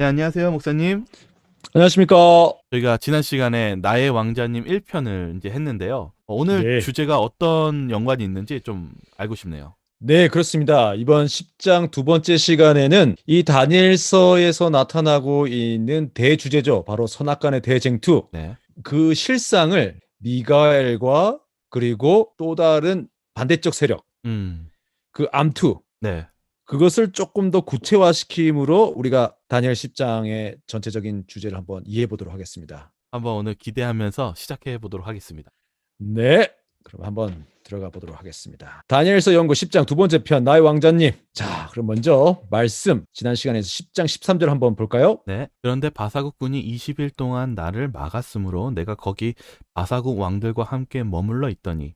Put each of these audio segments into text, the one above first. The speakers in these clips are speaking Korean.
안녕하세요, 목사님. 안녕하십니까. 저희가 지난 시간에 나의 왕자님 1편을 이제 했는데요. 오늘 네. 주제가 어떤 연관이 있는지 좀 알고 싶네요. 네, 그렇습니다. 이번 10장 두 번째 시간에는 이 다니엘서에서 나타나고 있는 대주제죠. 바로 선악간의 대쟁투. 네. 그 실상을 미가엘과 그리고 또 다른 반대쪽 세력, 음, 그 암투, 네. 그것을 조금 더 구체화시킴으로 우리가 다니엘 10장의 전체적인 주제를 한번 이해해 보도록 하겠습니다. 한번 오늘 기대하면서 시작해 보도록 하겠습니다. 네. 그럼 한번 들어가 보도록 하겠습니다. 다니엘서 연구 10장 두 번째 편 나의 왕자님. 자, 그럼 먼저 말씀 지난 시간에서 10장 13절 한번 볼까요? 네. 그런데 바사국 군이 20일 동안 나를 막았으므로 내가 거기 바사국 왕들과 함께 머물러 있더니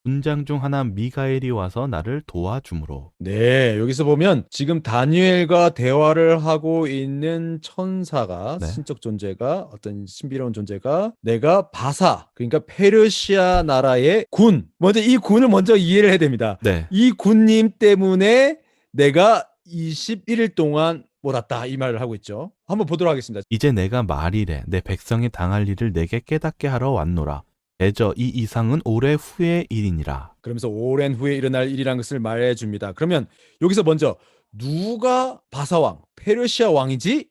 군장 중 하나 미가엘이 와서 나를 도와주므로. 네, 여기서 보면 지금 다니엘과 대화를 하고 있는 천사가 네. 신적 존재가 어떤 신비로운 존재가 내가 바사 그러니까 페르시아 나라의 군 먼저 이 군을 먼저 이해를 해야 됩니다. 네. 이 군님 때문에 내가 21일 동안 몰았다 이 말을 하고 있죠. 한번 보도록 하겠습니다. 이제 내가 말이래 내 백성이 당할 일을 내게 깨닫게 하러 왔노라. 대저 이 이상은 오래 후의 일이니라. 그러면서 오랜 후에 일어날 일이라는 것을 말해 줍니다. 그러면 여기서 먼저 누가 바사왕, 페르시아 왕이지?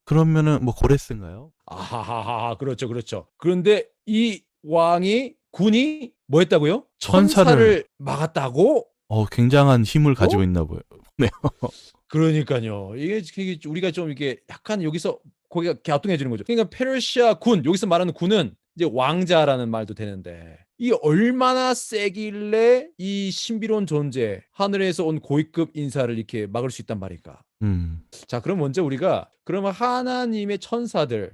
그러면은 뭐 고레스인가요? 아하하하, 그렇죠, 그렇죠. 그런데 이 왕이 군이 뭐 했다고요? 천사를 천사를 막았다고? 굉장한 힘을 가지고 어? 있나 보요. 네. 그러니까요. 이게 우리가 좀 이게 약간 여기서 거기가 갸우뚱해지는 거죠. 그러니까 페르시아 군, 여기서 말하는 군은 이제 왕자라는 말도 되는데 이 얼마나 세길래 이 신비로운 존재, 하늘에서 온 고위급 인사를 이렇게 막을 수 있단 말일까? 음. 자, 그럼 먼저 우리가 그러면 하나님의 천사들의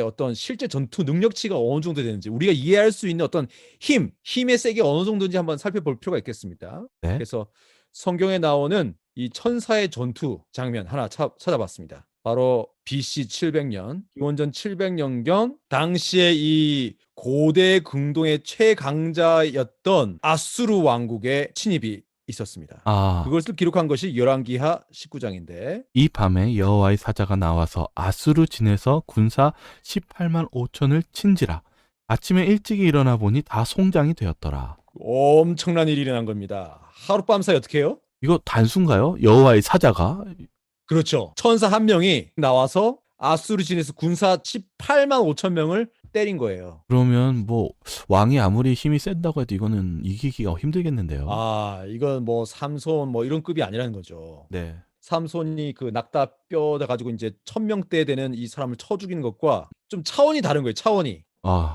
어떤 실제 전투 능력치가 어느 정도 되는지 우리가 이해할 수 있는 어떤 힘의 세계 어느 정도인지 한번 살펴볼 필요가 있겠습니다. 네. 그래서 성경에 나오는 이 천사의 전투 장면 하나 찾아봤습니다. 바로 BC 700년, 기원전 700년경 당시에 이 고대 긍동의 최강자였던 아수르 왕국의 침입이 있었습니다. 아, 그것을 기록한 것이 열왕기하 19장인데 이 밤에 여호와의 사자가 나와서 아수르 진에서 군사 18만 5천을 친지라. 아침에 일찍이 일어나 보니 다 송장이 되었더라. 엄청난 일이 일어난 겁니다. 하룻밤 사이 어떻게 해요? 이거 단순가요? 여호와의 사자가? 그렇죠. 천사 한 명이 나와서 아수르 진에서 군사 18만 5천 명을 때린 거예요. 그러면 뭐 왕이 아무리 힘이 센다고 해도 이거는 이기기가 힘들겠는데요. 아, 이건 뭐 삼손 뭐 이런 급이 아니라는 거죠. 네. 삼손이 그 낙타 뼈다 가지고 이제 1000명대 되는 이 사람을 쳐 죽이는 것과 좀 차원이 다른 거예요. 차원이.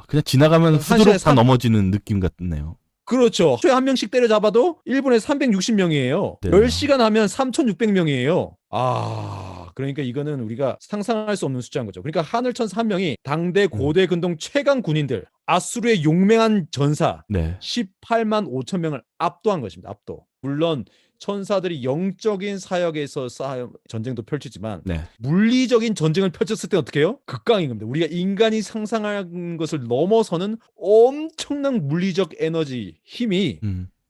그냥 지나가면 한 시간에 후두룩 다 넘어지는 느낌 같네요. 그렇죠. 최에 한 명씩 때려잡아도 1분에 360명이에요. 네. 10시간 하면 3,600명이에요. 아, 그러니까 이거는 우리가 상상할 수 없는 숫자인 거죠. 그러니까 하늘천사 한 명이 당대 고대 근동 최강 군인들, 아수르의 용맹한 전사 네. 18만 5천 명을 압도한 것입니다. 압도. 물론 천사들이 영적인 사역에서 전쟁도 펼치지만 네. 물리적인 전쟁을 펼쳤을 때 어떻게 해요? 극강인 겁니다. 우리가 인간이 상상하는 것을 넘어서는 엄청난 물리적 에너지, 힘이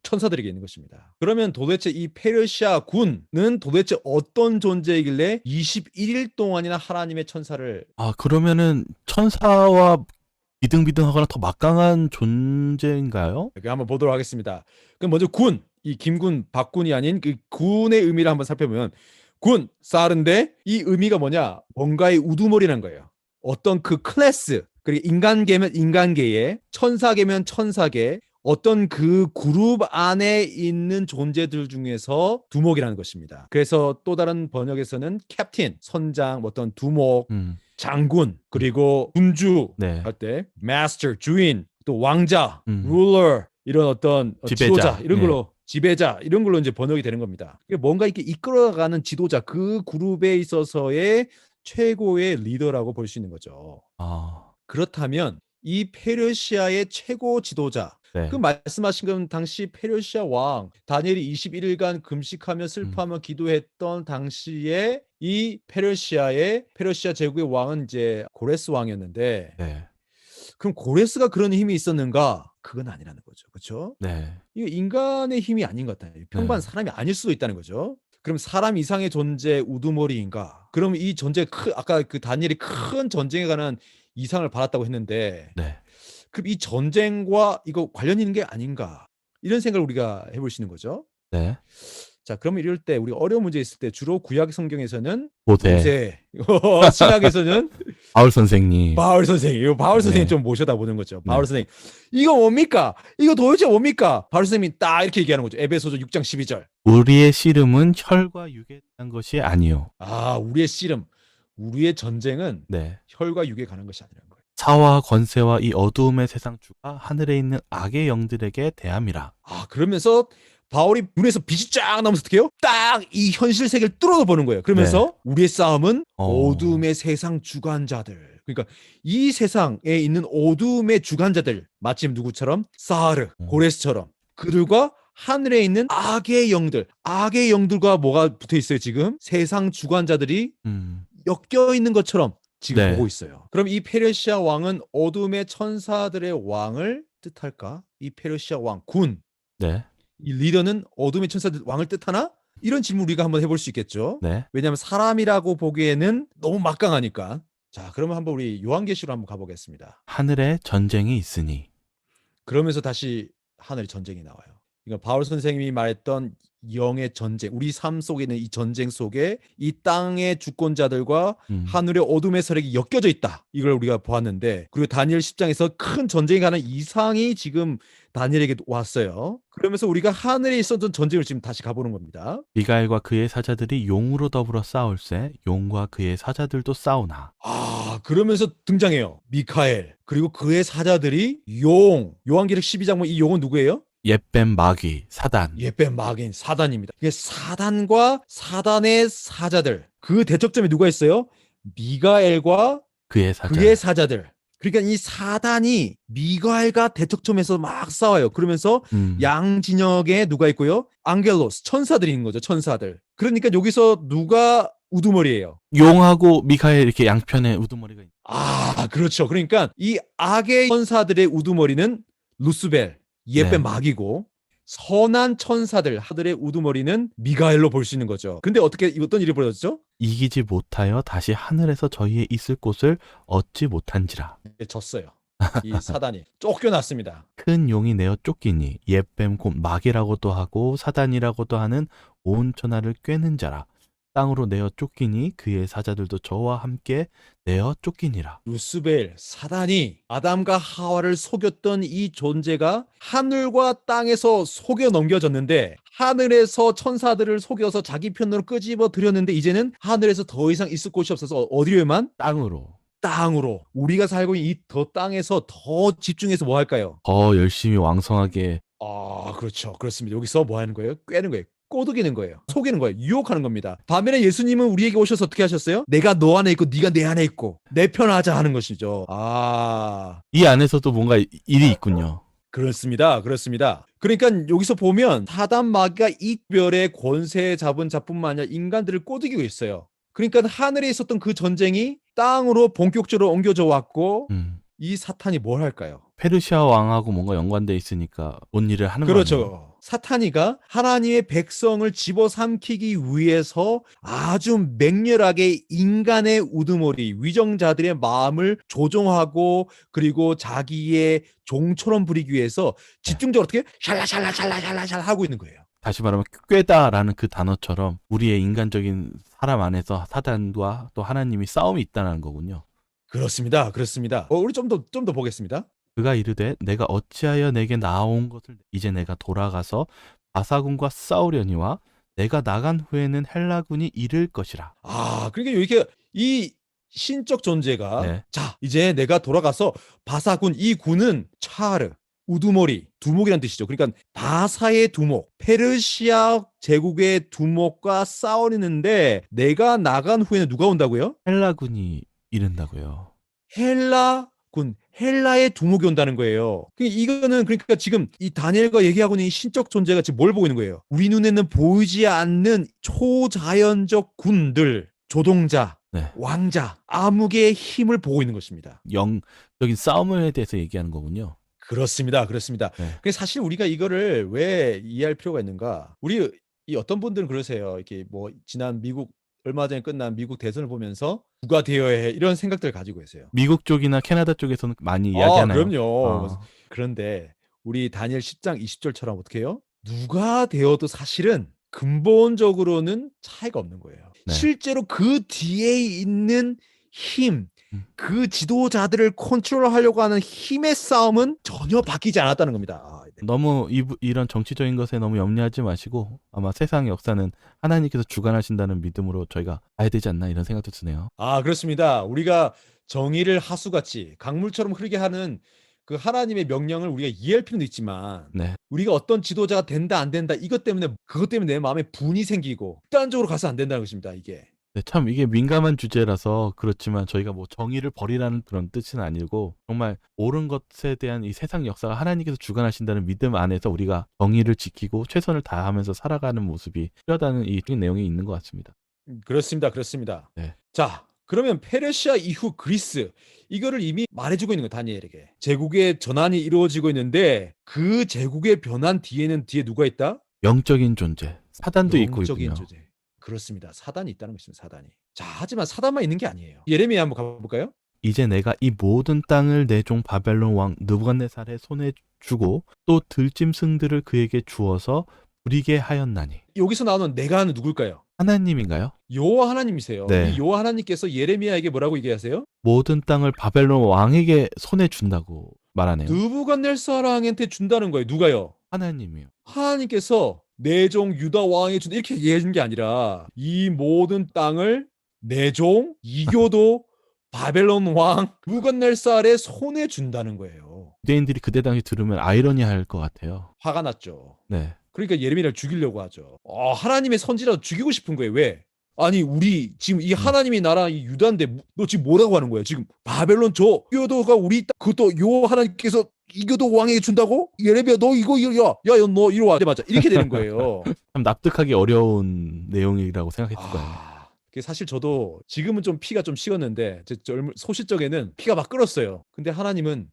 천사들에게 있는 것입니다. 그러면 도대체 이 페르시아 군은 도대체 어떤 존재이길래 21일 동안이나 하나님의 천사를 그러면은 천사와 비등비등하거나 더 막강한 존재인가요? 이렇게 한번 보도록 하겠습니다. 그럼 먼저 군, 이 김군, 박군이 아닌 그 군의 의미를 한번 살펴보면 군, 쌀인데 이 의미가 뭐냐? 뭔가의 우두머리라는 거예요. 어떤 그 클래스, 그리고 인간계면 인간계에, 천사계면 천사계, 어떤 그 그룹 안에 있는 존재들 중에서 두목이라는 것입니다. 그래서 또 다른 번역에서는 캡틴, 선장, 어떤 두목, 장군, 그리고 군주 네. 할 때 마스터, 주인, 또 왕자, 음. 룰러 이런 어떤 지도자 이런 예. 걸로 지배자 이런 걸로 이제 번역이 되는 겁니다. 뭔가 이렇게 이끌어가는 지도자 그 그룹에 있어서의 최고의 리더라고 볼 수 있는 거죠. 그렇다면 이 페르시아의 최고 지도자 네. 그 말씀하신 건 당시 페르시아 왕 다니엘이 21일간 금식하며 슬퍼하며 기도했던 당시에 이 페르시아 제국의 왕은 이제 고레스 왕이었는데 네. 그럼 고레스가 그런 힘이 있었는가? 그건 아니라는 거죠. 그렇죠? 네. 이거 인간의 힘이 아닌 것 같아요. 평범한 네. 사람이 아닐 수도 있다는 거죠. 그럼 사람 이상의 존재 우두머리인가? 그럼 이 전제 아까 그 다니엘이 큰 전쟁에 관한 이상을 받았다고 했는데 네. 그럼 이 전쟁과 이거 관련 있는 게 아닌가? 이런 생각을 우리가 해볼 수 있는 거죠. 네. 자, 그러면 이럴 때 우리 어려운 문제 있을 때 주로 구약 성경에서는 모세. 모세, 신약에서는 바울 선생님. 바울 선생님. 이거 바울 선생님 네. 좀 모셔다 보는 거죠. 바울 네. 선생님. 이거 뭡니까? 이거 도대체 뭡니까? 바울 선생님이 딱 이렇게 얘기하는 거죠. 에베소서 6장 12절. 우리의 씨름은 혈과 육에 대한 것이 아니요. 아, 우리의 씨름, 우리의 전쟁은 네. 혈과 육에 관한 것이 아니라는 거예요. 사와 권세와 이 어두움의 세상 주가 하늘에 있는 악의 영들에게 대함이라. 아, 그러면서 바울이 눈에서 빛이 쫙 나면서 어떻게 해요? 딱 이 현실 세계를 뚫어져 보는 거예요. 그러면서 우리의 싸움은 어둠의 세상 주관자들. 그러니까 이 세상에 있는 어둠의 주관자들, 마침 누구처럼? 사르, 고레스처럼 그들과 하늘에 있는 악의 영들, 악의 영들과 뭐가 붙어 있어요, 지금? 세상 주관자들이 엮여 있는 것처럼 지금 네. 보고 있어요. 그럼 이 페르시아 왕은 어둠의 천사들의 왕을 뜻할까? 이 페르시아 왕, 군, 네. 이 리더는 어둠의 천사들 왕을 뜻하나? 이런 질문 우리가 한번 해볼 수 있겠죠. 네. 왜냐하면 사람이라고 보기에는 너무 막강하니까. 자, 그러면 한번 우리 요한계시로 한번 가보겠습니다. 하늘에 전쟁이 있으니. 그러면서 다시 하늘의 전쟁이 나와요. 그러니까 바울 선생님이 말했던 영의 전쟁, 우리 삶 속에 있는 이 전쟁 속에 이 땅의 주권자들과 하늘의 어둠의 세력이 엮여져 있다. 이걸 우리가 보았는데, 그리고 다니엘 10장에서 큰 전쟁에 관한 이상이 지금 다니엘에게 왔어요. 그러면서 우리가 하늘에 있었던 전쟁을 지금 다시 가보는 겁니다. 미가엘과 그의 사자들이 용으로 더불어 싸울세 용과 그의 사자들도 싸우나. 아, 그러면서 등장해요. 미카엘, 그리고 그의 사자들이 요한계시록 12장 이 용은 누구예요? 옛뱀 마귀 사단. 옛뱀 마귀인 사단입니다. 이게 사단과 사단의 사자들. 그 대척점에 누가 있어요? 미가엘과 그의 사자. 그의 사자들. 그러니까 이 사단이 미가엘과 대척점에서 막 싸워요. 그러면서 양 진영에 누가 있고요? 앙겔로스, 천사들이 있는 거죠. 천사들. 그러니까 여기서 누가 우두머리예요? 용하고 미카엘 이렇게 양편에 우두머리가 있. 아, 그렇죠. 그러니까 이 악의 천사들의 우두머리는 루스벨, 옛뱀 네. 마귀고, 선한 천사들 하늘의 우두머리는 미가엘로 볼 수 있는 거죠. 근데 어떤 일이 벌어졌죠? 이기지 못하여 다시 하늘에서 저희의 있을 곳을 얻지 못한지라. 졌어요. 이 사단이 쫓겨났습니다. 큰 용이 내어 쫓기니 옛뱀 곧 마귀라고도 하고 사단이라고도 하는 온 천하를 꿰는 자라. 땅으로 내어 쫓기니 그의 사자들도 저와 함께 내어 쫓기니라. 루스벨, 사단이 아담과 하와를 속였던 이 존재가 하늘과 땅에서 속여 넘겨졌는데, 하늘에서 천사들을 속여서 자기 편으로 끄집어 들였는데, 이제는 하늘에서 더 이상 있을 곳이 없어서 어디로만? 땅으로. 우리가 살고 있는 이 더 땅에서 더 집중해서 뭐 할까요? 더 열심히 왕성하게. 아, 그렇죠. 그렇습니다. 여기서 뭐 하는 거예요? 꿰는 거예요. 꼬드기는 거예요. 속이는 거예요. 유혹하는 겁니다. 반면에 예수님은 우리에게 오셔서 어떻게 하셨어요? 내가 너 안에 있고 네가 내 안에 있고 내 편 하자 하는 것이죠. 아, 이 안에서도 뭔가 일이 있군요. 그렇습니다. 그러니까 여기서 보면 사단 마귀가 이 별의 권세 잡은 자뿐만 아니라 인간들을 꼬드기고 있어요. 그러니까 하늘에 있었던 그 전쟁이 땅으로 본격적으로 옮겨져 왔고, 이 사탄이 뭘 할까요? 페르시아 왕하고 뭔가 연관돼 있으니까 온 일을 하는 거예요. 그렇죠. 사탄이가 하나님의 백성을 집어삼키기 위해서 아주 맹렬하게 인간의 우두머리, 위정자들의 마음을 조종하고, 그리고 자기의 종처럼 부리기 위해서 집중적으로 어떻게 샬라샬라샬라샬라샬라 하고 있는 거예요. 다시 말하면 꾀다라는 그 단어처럼 우리의 인간적인 사람 안에서 사단과 또 하나님이 싸움이 있다는 거군요. 그렇습니다. 우리 좀 더 보겠습니다. 그가 이르되 내가 어찌하여 내게 나아온 것을 이제 내가 돌아가서 바사군과 싸우려니와 내가 나간 후에는 헬라군이 이를 것이라. 아, 그러니까 이렇게 이 신적 존재가 네. 자, 이제 내가 돌아가서 바사군, 이 군은 차르, 우두머리, 두목이란 뜻이죠. 그러니까 바사의 두목, 페르시아 제국의 두목과 싸우는데, 내가 나간 후에는 누가 온다고요? 헬라군이 이른다고요. 헬라군, 헬라의 두목이 온다는 거예요. 이거는 그러니까 지금 이 다니엘과 얘기하고 있는 이 신적 존재가 지금 뭘 보고 있는 거예요? 우리 눈에는 보이지 않는 초자연적 군들, 조동자, 네. 왕자, 암흑의 힘을 보고 있는 것입니다. 영적인 싸움에 대해서 얘기하는 거군요. 그렇습니다. 네. 사실 우리가 이거를 왜 이해할 필요가 있는가? 우리 이 어떤 분들은 그러세요. 이렇게 뭐 지난 미국 얼마 전에 끝난 미국 대선을 보면서 누가 되어야 해 이런 생각들을 가지고 계세요. 미국 쪽이나 캐나다 쪽에서는 많이 이야기하나요? 그럼요. 아, 그런데 우리 다니엘 10장 20절처럼 어떻게 해요? 누가 되어도 사실은 근본적으로는 차이가 없는 거예요. 네. 실제로 그 뒤에 있는 힘, 음. 그 지도자들을 컨트롤하려고 하는 힘의 싸움은 전혀 바뀌지 않았다는 겁니다. 네. 너무 이런 정치적인 것에 너무 염려하지 마시고 아마 세상 역사는 하나님께서 주관하신다는 믿음으로 저희가 봐야 되지 않나 이런 생각도 드네요. 그렇습니다. 우리가 정의를 하수같이 강물처럼 흐르게 하는 그 하나님의 명령을 우리가 이해할 필요는 있지만 네. 우리가 어떤 지도자가 된다 안 된다 그것 때문에 내 마음에 분이 생기고 극단적으로 가서 안 된다는 것입니다. 이게. 네, 참 이게 민감한 주제라서 그렇지만 저희가 뭐 정의를 버리라는 그런 뜻은 아니고 정말 옳은 것에 대한 이 세상 역사가 하나님께서 주관하신다는 믿음 안에서 우리가 정의를 지키고 최선을 다하면서 살아가는 모습이 필요하다는 이 내용이 있는 것 같습니다. 그렇습니다. 그렇습니다. 네. 자, 그러면 페르시아 이후 그리스 이거를 이미 말해주고 있는 거예요. 다니엘에게. 제국의 전환이 이루어지고 있는데 그 제국의 변환 뒤에 누가 있다? 영적인 존재, 사단도 있고 영적인 있군요. 존재. 그렇습니다. 사단이 있다는 것입니다. 사단이. 자, 하지만 사단만 있는 게 아니에요. 예레미야 한번 가볼까요? 이제 내가 이 모든 땅을 내 종 바벨론 왕 느부갓네살의 손에 주고 또 들짐승들을 그에게 주어서 부리게 하였나니. 여기서 나오는 내가 하는 누굴까요? 하나님인가요? 여호와 하나님이세요. 네. 이 여호와 하나님께서 예레미야에게 뭐라고 얘기하세요? 모든 땅을 바벨론 왕에게 손에 준다고 말하네요. 느부갓네살 왕한테 준다는 거예요. 누가요? 하나님이요. 하나님께서 내 종 유다 왕에게 준다 이렇게 얘기해 준 게 아니라 이 모든 땅을 내 종 이교도 바벨론 왕 느부갓네살의 손에 준다는 거예요. 유대인들이 그때 당시 들으면 아이러니할 것 같아요. 화가 났죠. 네. 그러니까 예레미야를 죽이려고 하죠. 하나님의 선지라도 죽이고 싶은 거예요. 왜? 아니 우리 지금 이 하나님의 나라 이 유다인데 너 지금 뭐라고 하는 거야? 지금 바벨론 저 이교도가 우리 그것도 요 하나님께서 이교도 왕에게 준다고? 예레미야 너 이거 야야 너 이리 와. 맞아 이렇게 되는 거예요. 참 납득하기 어려운 내용이라고 생각했을 거예요. 그게 사실 저도 지금은 좀 피가 좀 식었는데 제 소시적에는 피가 막 끓었어요. 근데 하나님은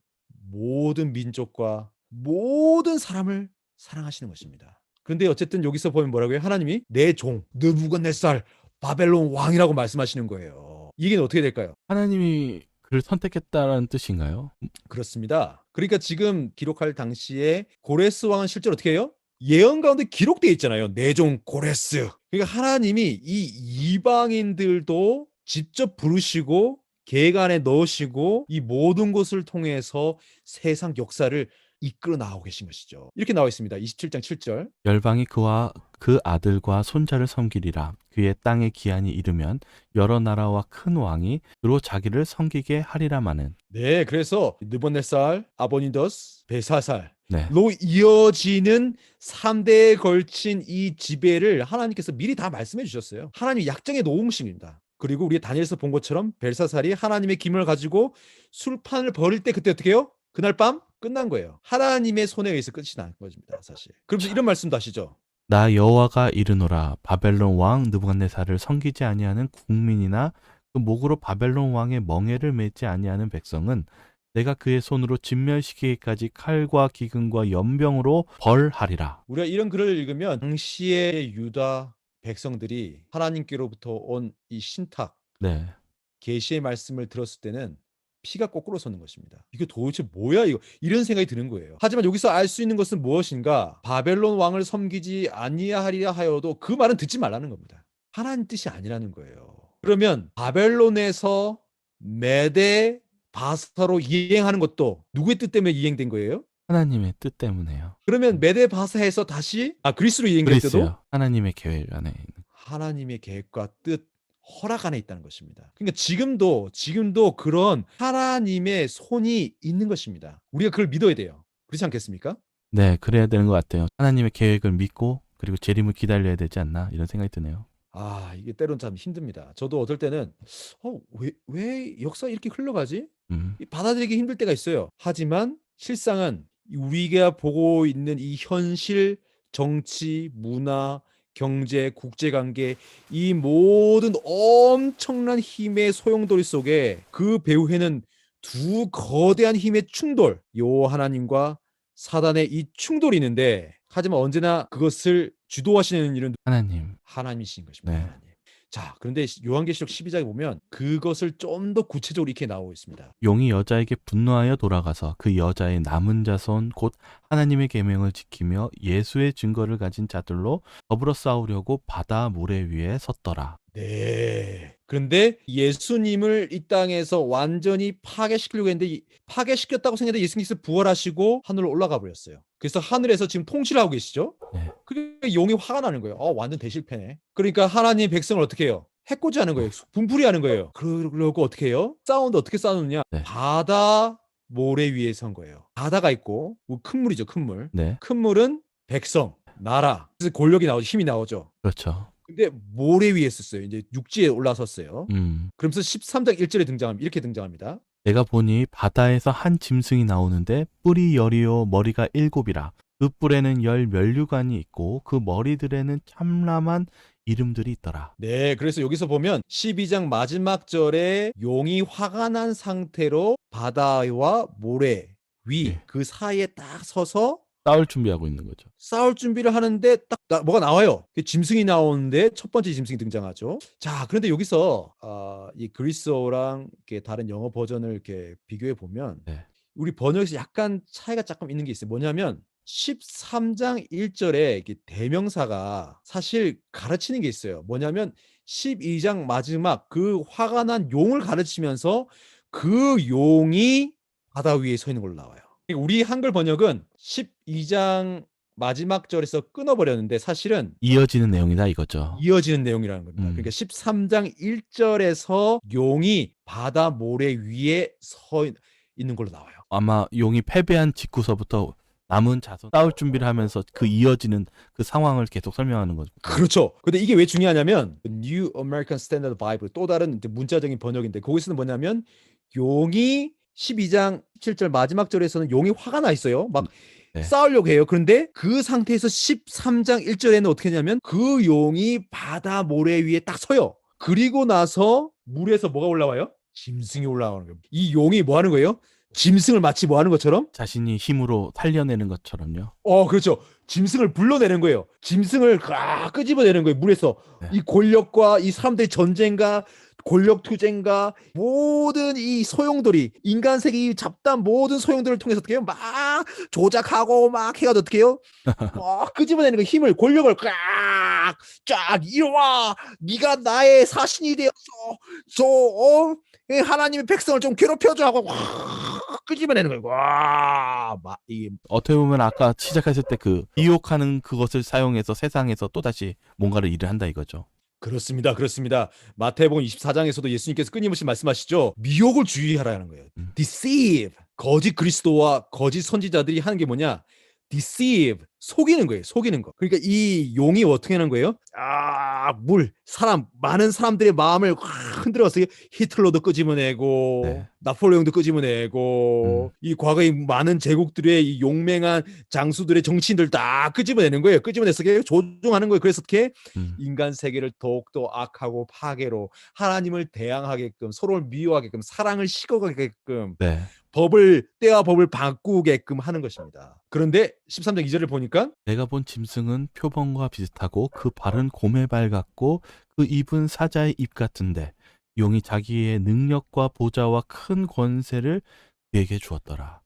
모든 민족과 모든 사람을 사랑하시는 것입니다. 그런데 어쨌든 여기서 보면 뭐라고요? 하나님이 내 종 느부갓네살 바벨론 왕이라고 말씀하시는 거예요. 이게 어떻게 될까요? 하나님이 그를 선택했다는 뜻인가요? 그렇습니다. 그러니까 지금 기록할 당시에 고레스 왕은 실제로 어떻게 해요? 예언 가운데 기록되어 있잖아요. 내 종 고레스. 그러니까 하나님이 이 이방인들도 직접 부르시고 계획 안에 넣으시고 이 모든 것을 통해서 세상 역사를 이끌어 나오고 계신 것이죠. 이렇게 나와 있습니다. 27장 7절. 열방이 그와 그 아들과 손자를 섬기리라. 그의 땅의 기한이 이르면 여러 나라와 큰 왕이 그로 자기를 섬기게 하리라마는. 네, 그래서 느부갓네살, 아보니더스, 벨사살로 네. 이어지는 3대에 걸친 이 지배를 하나님께서 미리 다 말씀해 주셨어요. 하나님이 약정해 놓으십니다. 그리고 우리 다니엘에서 본 것처럼 벨사살이 하나님의 기물을 가지고 술판을 벌일 때 그때 어떻게 해요? 그날 밤 끝난 거예요. 하나님의 손에 의해서 끝이 난 것입니다, 사실. 그럼 이런 말씀도 하시죠. 나 여호와가 이르노라. 바벨론 왕 느부갓네살을 섬기지 아니하는 국민이나 그 목으로 바벨론 왕의 멍에를 매지 아니하는 백성은 내가 그의 손으로 진멸시키기까지 칼과 기근과 연병으로 벌하리라. 우리가 이런 글을 읽으면 당시의 유다 백성들이 하나님께로부터 온 이 신탁, 네. 계시의 말씀을 들었을 때는 피가 거꾸로 서는 것입니다. 이게 도대체 뭐야 이거? 이런 생각이 드는 거예요. 하지만 여기서 알 수 있는 것은 무엇인가? 바벨론 왕을 섬기지 아니하리라 하여도 그 말은 듣지 말라는 겁니다. 하나님 뜻이 아니라는 거예요. 그러면 바벨론에서 메데 바사로 이행하는 것도 누구의 뜻 때문에 이행된 거예요? 하나님의 뜻 때문에요. 그러면 메데 바사에서 다시 그리스로 이행될 때도 그리스요. 하나님의 계획 안에 있는. 하나님의 계획과 뜻, 허락 안에 있다는 것입니다. 그러니까 지금도 그런 하나님의 손이 있는 것입니다. 우리가 그걸 믿어야 돼요. 그렇지 않겠습니까? 네, 그래야 되는 것 같아요. 하나님의 계획을 믿고 그리고 재림을 기다려야 되지 않나 이런 생각이 드네요. 이게 때론 참 힘듭니다. 저도 어떨 때는 왜 역사 이렇게 흘러가지? 받아들이기 힘들 때가 있어요. 하지만 실상은 우리가 보고 있는 이 현실, 정치, 문화, 경제, 국제관계 이 모든 엄청난 힘의 소용돌이 속에 그 배후에는 두 거대한 힘의 충돌, 여호와 하나님과 사단의 이 충돌이 있는데 하지만 언제나 그것을 주도하시는 일은 하나님. 하나님이신 것입니다. 네. 하나님. 자, 그런데 요한계시록 12장에 보면 그것을 좀 더 구체적으로 이렇게 나오고 있습니다. 용이 여자에게 분노하여 돌아가서 그 여자의 남은 자손 곧 하나님의 계명을 지키며 예수의 증거를 가진 자들로 더불어 싸우려고 바다 모래 위에 섰더라. 네. 그런데 예수님을 이 땅에서 완전히 파괴시키려고 했는데 파괴시켰다고 생각했는데 예수님께서 부활하시고 하늘로 올라가 버렸어요. 그래서 하늘에서 지금 통치를 하고 계시죠. 네. 그러니까 용이 화가 나는 거예요. 완전 대실패네. 그러니까 하나님 백성을 어떻게 해요? 해코지하는 거예요. 분풀이하는 거예요. 그러고 어떻게 해요? 싸우는데 어떻게 싸우느냐? 네. 바다 모래 위에 선 거예요. 바다가 있고 큰 물이죠. 큰 물. 네. 큰 물은 백성, 나라. 그래서 권력이 나오죠. 힘이 나오죠. 그렇죠. 근데 모래 위에 섰어요. 이제 육지에 올라섰어요. 그러면서 13장 1절에 등장합니다. 이렇게 등장합니다. 내가 보니 바다에서 한 짐승이 나오는데 뿔이 열이요 머리가 7이라. 그 뿔에는 10 면류관이 있고 그 머리들에는 참람한 이름들이 있더라. 네, 그래서 여기서 보면 12장 마지막 절에 용이 화가 난 상태로 바다와 모래 위 네. 그 사이에 딱 서서 싸울 준비하고 있는 거죠. 싸울 준비를 하는데 딱 뭐가 나와요. 짐승이 나오는데 첫 번째 짐승이 등장하죠. 자, 그런데 여기서 이 그리스어랑 이렇게 다른 영어 버전을 이렇게 비교해 보면 네. 우리 번역에서 약간 차이가 조금 있는 게 있어요. 뭐냐면 13장 1절에 이렇게 대명사가 사실 가르치는 게 있어요. 뭐냐면 12장 마지막 그 화가 난 용을 가르치면서 그 용이 바다 위에 서 있는 걸로 나와요. 우리 한글 번역은 12장 마지막 절에서 끊어버렸는데 사실은 이어지는 내용이다 이거죠. 이어지는 내용이라는 겁니다. 그러니까 13장 1절에서 용이 바다 모래 위에 서 있는 걸로 나와요. 아마 용이 패배한 직후서부터 남은 자손 싸울 준비를 하면서 그 이어지는 그 상황을 계속 설명하는 거죠. 그렇죠. 근데 이게 왜 중요하냐면 New American Standard Bible 또 다른 문자적인 번역인데 거기서는 뭐냐면 용이 12장 17절 마지막 절에서는 용이 화가 나 있어요. 막 네. 싸우려고 해요. 그런데 그 상태에서 13장 1절에는 어떻게 하냐면 그 용이 바다 모래 위에 딱 서요. 그리고 나서 물에서 뭐가 올라와요? 짐승이 올라오는 거예요. 이 용이 뭐 하는 거예요? 짐승을 마치 뭐 하는 것처럼? 자신이 힘으로 살려내는 것처럼요. 그렇죠. 짐승을 불러내는 거예요. 짐승을 끄집어내는 거예요. 물에서. 네. 이 권력과 이 사람들의 전쟁과 권력 투쟁과 모든 이 소용돌이 인간 세계 잡다한 모든 소용돌이를 통해서 어떻게 해요? 막 조작하고 막 해가지고 어떻게 해요? 끄집어내는 거 힘을 권력을 쫙 이리와 네가 나의 사신이 되었어. 하나님의 백성을 좀 괴롭혀줘 하고 끄집어내는 거예요. 이게 어떻게 보면 아까 시작했을 때 그 미혹하는 그것을 사용해서 세상에서 또다시 뭔가를 일을 한다 이거죠. 그렇습니다. 그렇습니다. 마태복음 24장에서도 예수님께서 끊임없이 말씀하시죠. 미혹을 주의하라는 거예요. deceive. 거짓 그리스도와 거짓 선지자들이 하는 게 뭐냐? deceive. 속이는 거예요. 속이는 거. 그러니까 이 용이 어떻게 하는 거예요? 많은 사람들의 마음을 흔들어서 히틀러도 끄집어내고 네. 나폴레옹도 끄집어내고 이 과거의 많은 제국들의 이 용맹한 장수들의 정치인들 다 끄집어내는 거예요. 끄집어내서 조종하는 거예요. 그래서 어떻게 인간 세계를 더욱더 악하고 파괴로 하나님을 대항하게끔 서로를 미워하게끔 사랑을 식어가게끔 네. 때와 법을 바꾸게끔 하는 것입니다. 그런데 13장 2절을 보니까 내가 본 짐승은 표범과 비슷하고 그 발은 곰의 발 같고 그 입은 사자의 입 같은데 용이 자기의 능력과 보좌와 큰 권세를 그에게 주었더라.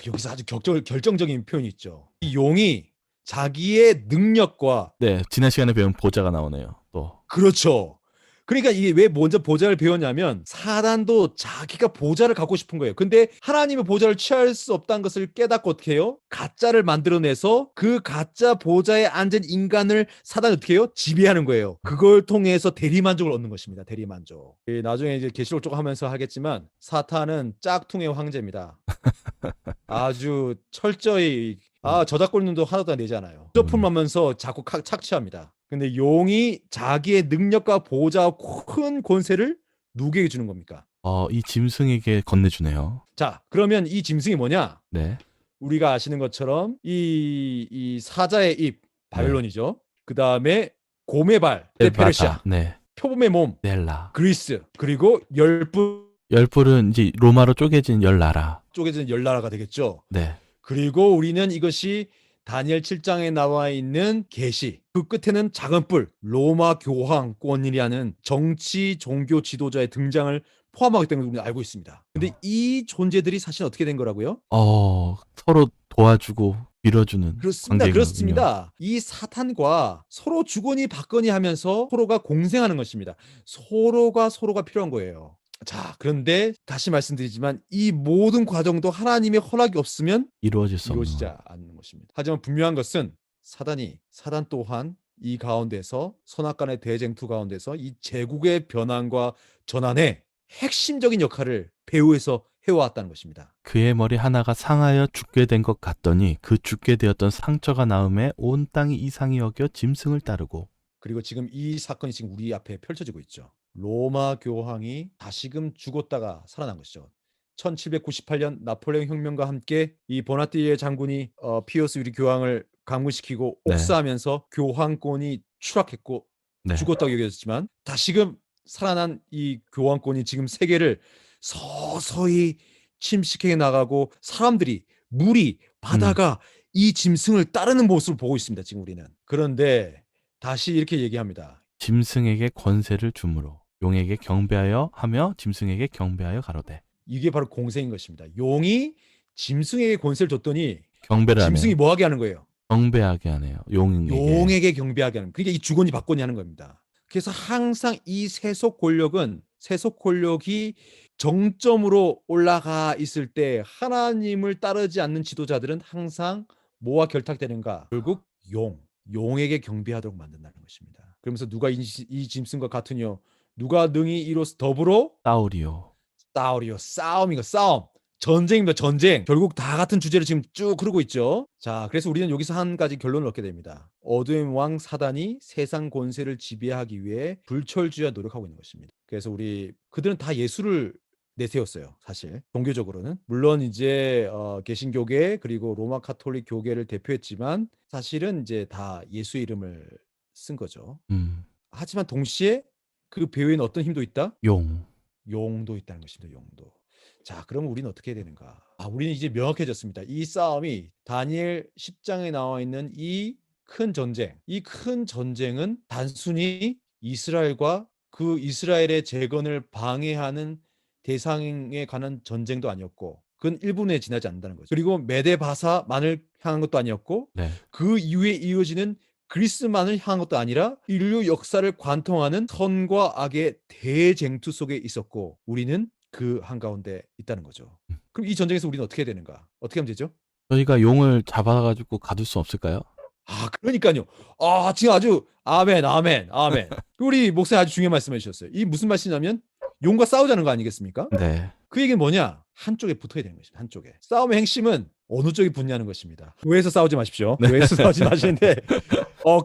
여기서 아주 결정적인 표현이 있죠. 이 용이 자기의 능력과 네, 지난 시간에 배운 보좌가 나오네요. 또 그렇죠. 그러니까 이게 왜 먼저 보좌를 배웠냐면 사단도 자기가 보좌를 갖고 싶은 거예요. 근데 하나님의 보좌를 취할 수 없다는 것을 깨닫고 어떻게 해요? 가짜를 만들어내서 그 가짜 보좌에 앉은 인간을 사단이 어떻게 해요? 지배하는 거예요. 그걸 통해서 대리만족을 얻는 것입니다. 대리만족. 나중에 이제 계시록 쪽 하면서 하겠지만 사탄은 짝퉁의 황제입니다. 아주 철저히 저작권료도 하나도 안 내지 않아요. 저품하면서 자꾸 착취합니다. 근데 용이 자기의 능력과 보좌와 큰 권세를 누구에게 주는 겁니까? 이 짐승에게 건네주네요. 자, 그러면 이 짐승이 뭐냐? 네. 우리가 아시는 것처럼 이 사자의 입, 바빌론이죠. 그 다음에 곰의 발, 페르시아. 네. 표범의 몸, 넬라. 그리스. 그리고 열뿔은 이제 로마로 쪼개진 10나라. 쪼개진 10나라가 되겠죠. 네. 그리고 우리는 이것이 다니엘 7장에 나와 있는 계시, 그 끝에는 작은 뿔, 로마 교황권이라는 정치 종교 지도자의 등장을 포함하기 때문에 우리는 알고 있습니다. 근데 이 존재들이 사실 어떻게 된 거라고요? 서로 도와주고 빌어주는 그렇습니다. 관계군요. 그렇습니다. 이 사탄과 서로 주거니 받거니 하면서 서로가 공생하는 것입니다. 서로가 필요한 거예요. 자, 그런데 다시 말씀드리지만 이 모든 과정도 하나님의 허락이 없으면 이루어질 수 없는 이루어지지 않는 것입니다. 하지만 분명한 것은 사단 또한 이 가운데서 선악간의 대쟁투 가운데서 이 제국의 변환과 전환에 핵심적인 역할을 배후에서 해왔다는 것입니다. 그의 머리 하나가 상하여 죽게 된 것 같더니 그 죽게 되었던 상처가 나음에 온 땅이 이상히 여겨 짐승을 따르고 그리고 지금 이 사건이 지금 우리 앞에 펼쳐지고 있죠. 로마 교황이 다시금 죽었다가 살아난 것이죠. 1798년 나폴레옹 혁명과 함께 이 보나티에 장군이 피어스 유리 교황을 감금시키고 네. 옥사하면서 교황권이 추락했고 네. 죽었다고 여겨졌지만 다시금 살아난 이 교황권이 지금 세계를 서서히 침식해 나가고 사람들이 물이 바다가 이 짐승을 따르는 모습을 보고 있습니다. 지금 우리는. 그런데 다시 이렇게 얘기합니다. 짐승에게 권세를 주므로 용에게 경배하여 하며 짐승에게 경배하여 가로되 이게 바로 공생인 것입니다. 용이 짐승에게 권세를 줬더니 경배를 짐승이 하네요. 뭐 하게 하는 거예요? 경배하게 하네요. 용에게. 용에게 경배하게 하는. 그러니까 이 주거니 받거니 하는 겁니다. 그래서 항상 이 세속 권력이 정점으로 올라가 있을 때 하나님을 따르지 않는 지도자들은 항상 뭐와 결탁되는가? 결국 용에게 경배하도록 만든다는 것입니다. 그러면서 누가 이 짐승과 같으뇨? 누가 능히 이로써 더불어 싸우리요. 싸움이고 싸움. 전쟁입니다. 전쟁. 결국 다 같은 주제를 지금 쭉 흐르고 있죠. 자, 그래서 우리는 여기서 한 가지 결론을 얻게 됩니다. 어두운 왕 사단이 세상 권세를 지배하기 위해 불철주야 노력하고 있는 것입니다. 그래서 그들은 다 예수를 내세웠어요. 사실 종교적으로는 물론 이제 개신교계 그리고 로마 카톨릭 교계를 대표했지만 사실은 이제 다 예수의 이름을 쓴 거죠. 하지만 동시에 그 배후에는 어떤 힘도 있다? 용도 있다는 것입니다. 용도. 자, 그럼 우리는 어떻게 해야 되는가? 우리는 이제 명확해졌습니다. 이 싸움이 다니엘 10장에 나와 있는 이 큰 전쟁은 단순히 이스라엘과 그 이스라엘의 재건을 방해하는 대상에 관한 전쟁도 아니었고 그건 1분에 지나지 않는다는 거죠. 그리고 메데바사만을 향한 것도 아니었고 네. 그 이후에 이어지는 그리스만을 향한 것도 아니라 인류 역사를 관통하는 선과 악의 대쟁투 속에 있었고 우리는 그 한가운데 있다는 거죠. 그럼 이 전쟁에서 우리는 어떻게 해야 되는가? 어떻게 하면 되죠? 저희가 용을 잡아가지고 가둘 수 없을까요? 그러니까요. 지금 아주 아멘. 우리 목사님 아주 중요한 말씀해 주셨어요. 이 무슨 말씀이냐면 용과 싸우자는 거 아니겠습니까? 네. 그 얘기는 뭐냐? 한쪽에 붙어야 되는 것입니다. 한쪽에. 싸움의 핵심은 어느 쪽에 붙냐는 것입니다. 교회에서 싸우지 마십시오. 네. 교회에서 싸우지 마시는데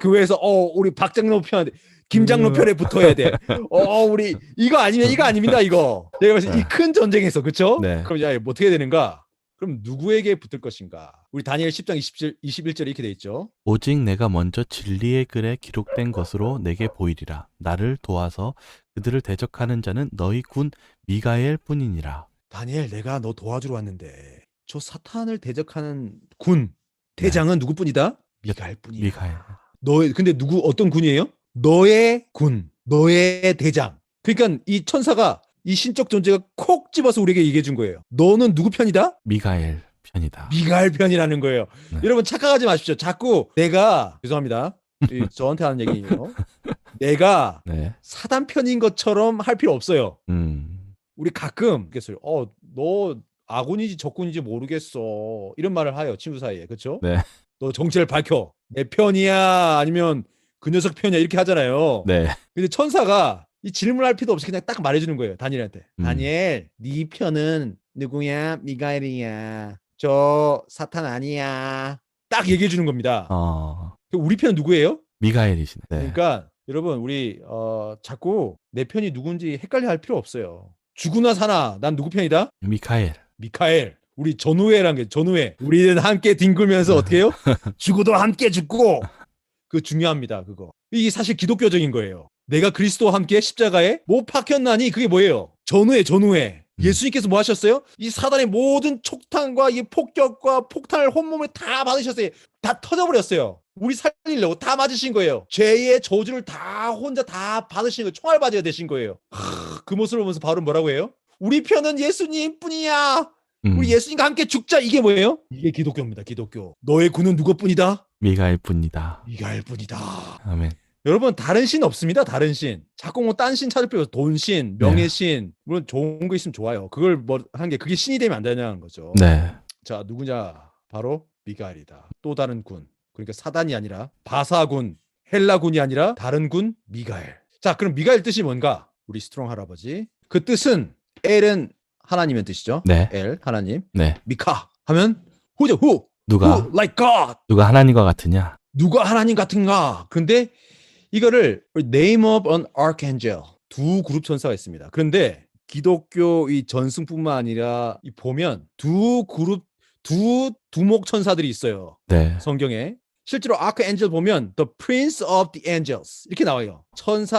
교회에서 우리 박장로 편, 김장로 편에 붙어야 돼. 우리 이거 아니면 이거 아닙니다. 이거. 내가 봤을 때 이 큰 전쟁에서 그렇죠? 네. 그럼 뭐 어떻게 되는가? 그럼 누구에게 붙을 것인가? 우리 다니엘 10장 21절에 이렇게 돼 있죠. 오직 내가 먼저 진리의 글에 기록된 것으로 내게 보이리라. 나를 도와서 그들을 대적하는 자는 너희 군 미가엘 뿐이니라. 다니엘, 내가 너 도와주러 왔는데 저 사탄을 대적하는 군 대장은 누구뿐이다? 미가엘 뿐이야. 미가엘. 근데 어떤 군이에요? 너의 군, 너의 대장. 그러니까 이 천사가 이 신적 존재가 콕 집어서 우리에게 얘기해 준 거예요. 너는 누구 편이다? 미가엘 편이다. 미가엘 편이라는 거예요. 네. 여러분 착각하지 마십시오. 자꾸 내가 죄송합니다. 저한테 하는 얘기예요. 내가 네. 사단 편인 것처럼 할 필요 없어요. 우리 가끔 그랬어요. 너 아군인지 적군인지 모르겠어. 이런 말을 해요. 친구 사이에. 그렇죠? 네. 너 정체를 밝혀. 내 편이야 아니면 그 녀석 편이야 이렇게 하잖아요. 네. 근데 천사가 이 질문할 필요도 없이 그냥 딱 말해주는 거예요. 다니엘한테. 다니엘, 네 편은 누구냐? 미가엘이야. 저 사탄 아니야. 딱 얘기해 주는 겁니다. 우리 편은 누구예요? 미가엘이시네. 네. 그러니까 여러분 우리 자꾸 내 편이 누군지 헷갈려 할 필요 없어요. 죽으나 사나 난 누구 편이다? 미카엘. 우리 전우회란 게 전우회. 우리는 함께 뒹굴면서 어떻게 해요? 죽어도 함께 죽고. 그거 중요합니다. 그거. 이게 사실 기독교적인 거예요. 내가 그리스도와 함께 십자가에 못 박혔나니 그게 뭐예요? 전우회. 예수님께서 뭐 하셨어요? 이 사단의 모든 촉탄과 이 폭격과 폭탄을 혼몸에 다 받으셨어요. 다 터져버렸어요. 우리 살리려고 다 맞으신 거예요. 죄의 저주를 다 혼자 다 받으신 거예요. 총알 맞아야 되신 거예요. 그 모습을 보면서 바울은 뭐라고 해요? 우리 편은 예수님 뿐이야. 우리 예수님과 함께 죽자. 이게 뭐예요? 이게 기독교입니다. 기독교. 너의 군은 누구뿐이다? 미가엘 뿐이다. 미가엘 뿐이다. 아멘. 여러분 다른 신 없습니다. 다른 신. 자꾸 뭐 딴 신 찾을 필요 없어. 돈신, 명예신. 물론 좋은 거 있으면 좋아요. 그걸 뭐 한 게 그게 신이 되면 안 되냐는 거죠. 네. 자, 누구냐? 바로 미가엘이다. 또 다른 군. 그러니까 사단이 아니라 바사군, 헬라군이 아니라 다른 군 미가엘. 자, 그럼 미가엘 뜻이 뭔가? 우리 스트롱 할아버지. 그 뜻은 엘은 하나님의 뜻이죠. 네. 엘 하나님. 네. 미카 하면 who죠? who? 누가 who like God. 누가 하나님과 같으냐? 누가 하나님 같은가? 근데 이거를 name of an archangel 두 그룹 천사가 있습니다. 그런데 기독교 이 전승뿐만 아니라 보면 두 그룹 두목 천사들이 있어요. 네. 성경에 실제로 archangel 보면 the prince of the angels 이렇게 나와요.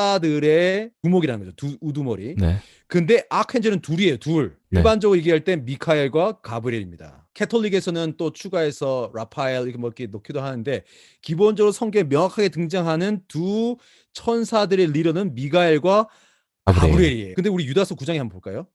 천사들의 두목이라는 거죠. 우두머리. 네. 근데 archangel은 둘이에요. 둘. 네. 일반적으로 얘기할 때 미카엘과 가브리엘입니다. 캐톨릭에서는 또 추가해서 라파엘 이렇게 뭐 이렇게 놓기도 하는데 기본적으로 성경에 명확하게 등장하는 두 천사들의 리더는 미가엘과 가브리엘이에요. 근데 우리 유다서 9장에 한번 볼까요?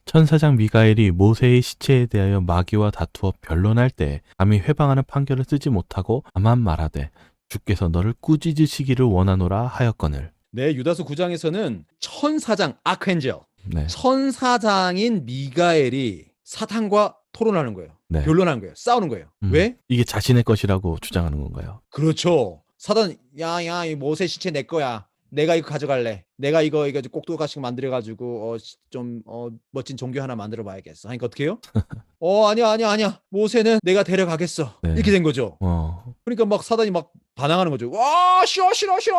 천사장 미가엘이 모세의 시체에 대하여 마귀와 다투어 변론할 때 감히 회방하는 판결을 쓰지 못하고 다만 말하되 주께서 너를 꾸짖으시기를 원하노라 하였거늘. 네, 유다서 9장에서는 천사장 아크엔젤, 네. 천사장인 미가엘이 사탄과 토론하는 거예요. 네. 변론하는 거예요. 싸우는 거예요. 왜? 이게 자신의 것이라고 주장하는 건가요? 그렇죠. 사단, 야, 이 모세 시체 내 거야. 내가 이거 가져갈래. 내가 이거 꼭두각씩 만들어가지고 좀 멋진 종교 하나 만들어 봐야겠어. 하니까 어떻게 해요? 아니야. 모세는 내가 데려가겠어. 네. 이렇게 된 거죠. 그러니까 막 사단이 막 반항하는 거죠. 와, 싫어.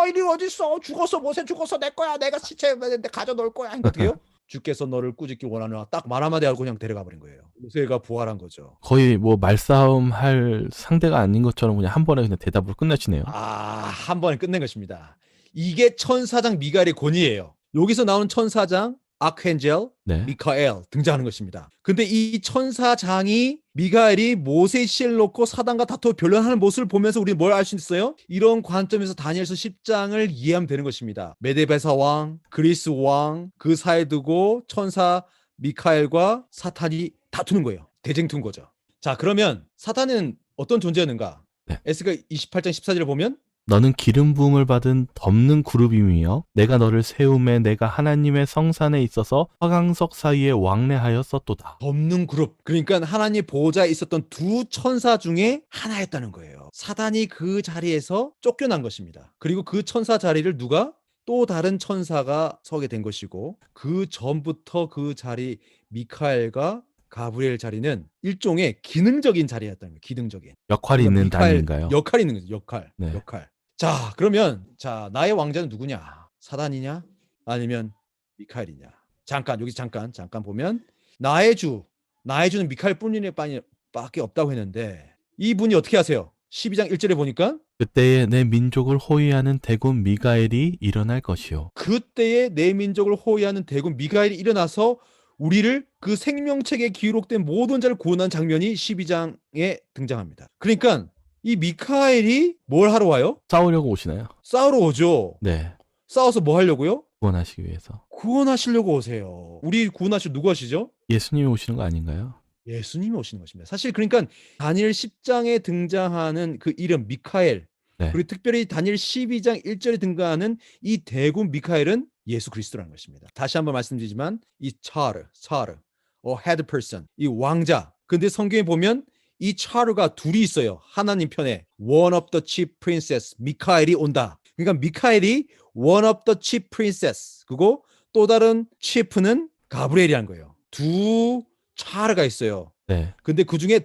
이리 어딨어? 죽었어. 모세 죽었어. 내 거야. 내가 시체 가져 놓을 거야. 하니까 어떻게 해요? 주께서 너를 꾸짖기 원하노라. 딱 말 한마디 하고 그냥 데려가 버린 거예요. 모세가 부활한 거죠. 거의 뭐 말싸움 할 상대가 아닌 것처럼 그냥 한 번에 그냥 대답으로 끝내시네요. 한 번에 끝낸 것입니다. 이게 천사장 미가엘의 권위예요. 여기서 나오는 천사장 아크엔젤, 네. 미카엘 등장하는 것입니다. 근데 이 천사장이 미가엘이 모세의 시체를 놓고 사단과 다투어 변론하는 모습을 보면서 우리는 뭘 알 수 있어요? 이런 관점에서 다니엘서 10장을 이해하면 되는 것입니다. 메데베사 왕, 그리스 왕 그 사이에 두고 천사 미카엘과 사탄이 다투는 거예요. 대쟁투인 거죠. 자, 그러면 사탄은 어떤 존재였는가? 네. 에스가 28장 14절을 보면 너는 기름 부음을 받은 덮는 그룹이며 내가 너를 세움에 내가 하나님의 성산에 있어서 화강석 사이에 왕래하였었도다. 덮는 그룹. 그러니까 하나님 보호자에 있었던 두 천사 중에 하나였다는 거예요. 사단이 그 자리에서 쫓겨난 것입니다. 그리고 그 천사 자리를 누가? 또 다른 천사가 서게 된 것이고 그 전부터 그 자리 미카엘과 가브리엘 자리는 일종의 기능적인 자리였다는 거예요. 기능적인. 역할이 그러니까 있는 단위인가요? 역할이 있는 거죠. 역할. 네. 역할. 자, 그러면 나의 왕자는 누구냐? 사단이냐? 아니면 미카엘이냐? 잠깐 보면 나의 주는 미카엘 뿐밖에 없다고 했는데 이분이 어떻게 하세요? 12장 1절에 보니까 그때에 내 민족을 호위하는 대군 미가엘이 일어날 것이요. 그때에 내 민족을 호위하는 대군 미가엘이 일어나서 우리를 그 생명책에 기록된 모든 자를 구원한 장면이 12장에 등장합니다. 그러니까 이 미카엘이 뭘 하러 와요? 싸우려고 오시나요? 싸우러 오죠. 네. 싸워서 뭐 하려고요? 구원하시기 위해서. 구원하시려고 오세요. 우리 구원하실 누구 하시죠? 예수님이 오시는 거 아닌가요? 예수님이 오시는 것입니다. 사실 그러니까 다니엘 10장에 등장하는 그 이름 미카엘 네. 그리고 특별히 다니엘 12장 1절에 등장하는 이 대군 미카엘은 예수 그리스도라는 것입니다. 다시 한번 말씀드리지만 이 차르, head person, 이 왕자. 근데 성경에 보면 이 차르가 둘이 있어요. 하나님 편에 one of the chief princess 미카엘이 온다. 그러니까 미카엘이 one of the chief princess 그리고 또 다른 chief는 가브리엘이라는 거예요. 두 차르가 있어요. 네. 근데 그 중에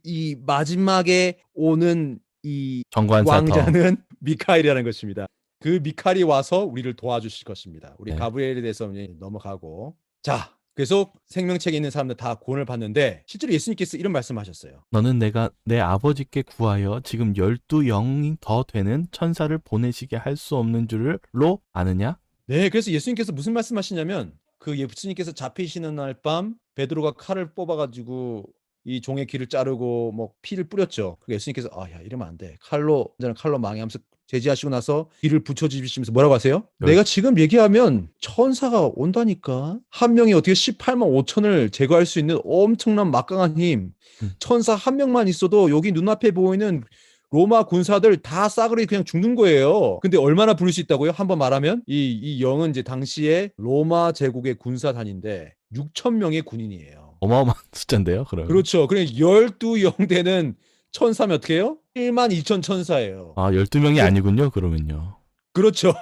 이 마지막에 오는 이 정관사터. 왕자는 미카엘이라는 것입니다. 그 미카엘이 와서 우리를 도와주실 것입니다. 우리 네. 가브리엘에 대해서 넘어가고 자, 그래서 생명책에 있는 사람들 다 구원을 받는데 실제로 예수님께서 이런 말씀하셨어요. 너는 내가 내 아버지께 구하여 지금 12영이 더 되는 천사를 보내시게 할 수 없는 줄로 아느냐? 네, 그래서 예수님께서 무슨 말씀하시냐면 그 예수님께서 잡히시는 날 밤 베드로가 칼을 뽑아가지고 이 종의 귀를 자르고 뭐 피를 뿌렸죠. 그 예수님께서 야 이러면 안 돼. 완전히 칼로 망해하면서 제지하시고 나서 귀를 붙여주시면서 뭐라고 하세요? 내가 지금 얘기하면 천사가 온다니까. 한 명이 어떻게 18만 5천을 제거할 수 있는 엄청난 막강한 힘. 천사 한 명만 있어도 여기 눈앞에 보이는 로마 군사들 다 싸그리 그냥 죽는 거예요. 근데 얼마나 부를 수 있다고요? 한번 말하면 이 영은 이제 당시에 로마 제국의 군사단인데 6천 명의 군인이에요. 어마어마한 숫자인데요, 그러면. 그렇죠. 그래 12영 되는 천사면 어떻게 해요? 1만 2천 천사예요. 12명이 아니군요, 그러면요. 그렇죠.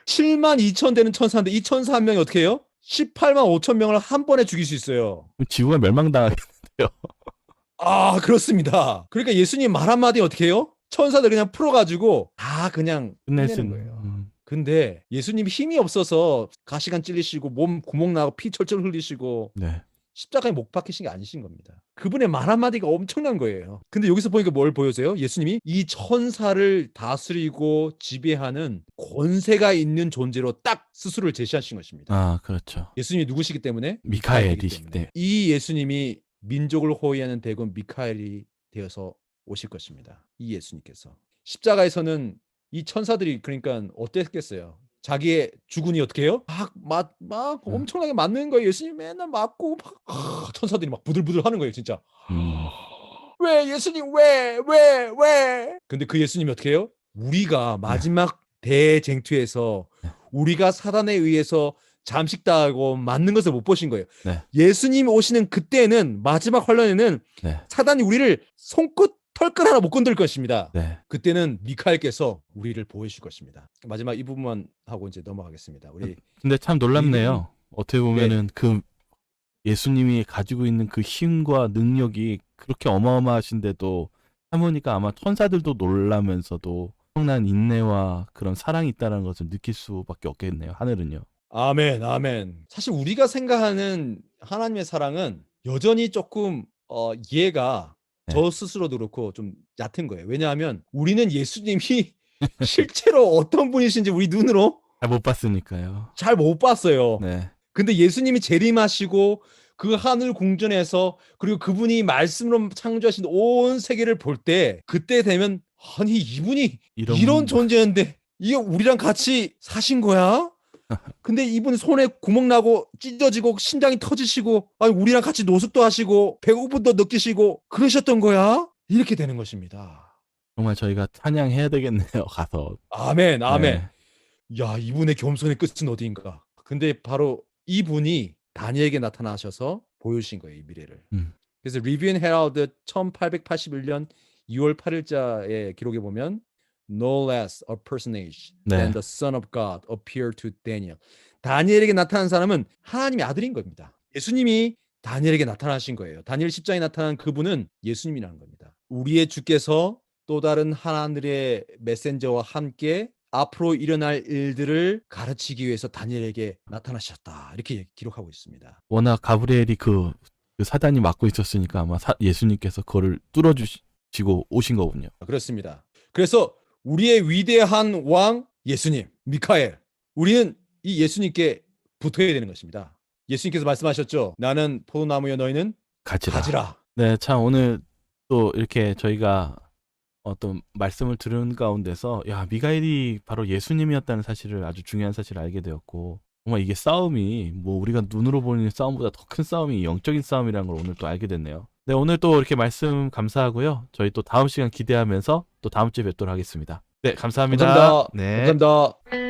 7만 2천 되는 천사인데 이 천사 한 명이 어떻게 해요? 18만 5천 명을 한 번에 죽일 수 있어요. 그럼 지구가 멸망당하겠는데요. 그렇습니다. 그러니까 예수님 말 한마디 어떻게 해요? 천사들 그냥 풀어가지고 다 그냥 끝낼 수 끝내는 있는. 거예요. 근데 예수님 힘이 없어서 가시관 찔리시고 몸 구멍 나고 피 철철 흘리시고 네. 십자가에 못 박히신 게 아니신 겁니다. 그분의 말 한마디가 엄청난 거예요. 근데 여기서 보니까 뭘 보여줘요? 예수님이 이 천사를 다스리고 지배하는 권세가 있는 존재로 딱 스스로를 제시하신 것입니다. 그렇죠. 예수님이 누구시기 때문에? 미카엘이시기 때문에. 이 예수님이 민족을 호위하는 대군 미카엘이 되어서 오실 것입니다. 이 예수님께서. 십자가에서는 이 천사들이 그러니까 어땠겠어요? 자기의 주군이 어떻게 해요? 막 엄청나게 맞는 거예요. 예수님 맨날 맞고 천사들이 막 부들부들 하는 거예요, 진짜. 왜 예수님 왜? 근데 그 예수님이 어떻게 해요? 우리가 마지막 대쟁투에서 우리가 사단에 의해서 잠식당하고 맞는 것을 못 보신 거예요. 네. 예수님이 오시는 그때는 마지막 환란에는 네. 사단이 우리를 손끝 털끝 하나 못 건들 것입니다. 네. 그때는 미카엘께서 우리를 보여주실 것입니다. 마지막 이 부분만 하고 이제 넘어가겠습니다. 우리 근데 참 놀랍네요. 어떻게 보면은 그 예수님이 가지고 있는 그 힘과 능력이 그렇게 어마어마하신데도 해보니까 아마 천사들도 놀라면서도 엄청난 인내와 그런 사랑이 있다는 것을 느낄 수밖에 없겠네요. 하늘은요. 아멘. 사실 우리가 생각하는 하나님의 사랑은 여전히 조금 이해가 저 스스로도 그렇고 좀 얕은 거예요. 왜냐하면 우리는 예수님이 실제로 어떤 분이신지 우리 눈으로 잘 못 봤으니까요. 잘 못 봤어요. 네. 근데 예수님이 재림하시고 그 하늘 궁전에서 그리고 그분이 말씀으로 창조하신 온 세계를 볼 때 그때 되면 아니 이분이 이런 존재인데 이게 우리랑 같이 사신 거야? 근데 이분 손에 구멍 나고 찢어지고 심장이 터지시고 아니 우리랑 같이 노숙도 하시고 배고픔도 느끼시고 그러셨던 거야? 이렇게 되는 것입니다. 정말 저희가 찬양해야 되겠네요. 가서. 아멘. 네. 야 이분의 겸손의 끝은 어디인가? 근데 바로 이분이 다니엘에게 나타나셔서 보여주신 거예요. 이 미래를. 그래서 리뷰 앤 헤럴드 1881년 2월 8일자의 기록에 보면 No less a personage than the Son of God appeared to Daniel. 다니엘에게 나타난 사람은 하나님의 아들인 겁니다. 예수님이 다니엘에게 나타나신 거예요. 다니엘 10장에 나타난 그분은 예수님이라는 겁니다. 우리의 주께서 또 다른 하나님의 메신저와 함께 앞으로 일어날 일들을 가르치기 위해서 다니엘에게 나타나셨다. 이렇게 기록하고 있습니다. 워낙 가브리엘이 그 사단이 막고 있었으니까 아마 예수님께서 그거를 뚫어주시고 오신 거군요. 그렇습니다. 그래서 우리의 위대한 왕 예수님, 미카엘. 우리는 이 예수님께 붙어야 되는 것입니다. 예수님께서 말씀하셨죠. 나는 포도나무여 너희는 가지라. 네, 참 오늘 또 이렇게 저희가 어떤 말씀을 들은 가운데서 미카엘이 바로 예수님이었다는 사실을 아주 중요한 사실을 알게 되었고 정말 이게 싸움이 뭐 우리가 눈으로 보는 싸움보다 더 큰 싸움이 영적인 싸움이라는 걸 오늘 또 알게 됐네요. 네, 오늘 또 이렇게 말씀 감사하고요. 저희 또 다음 시간 기대하면서 또 다음 주에 뵙도록 하겠습니다. 네, 감사합니다. 감사합니다. 네. 감사합니다.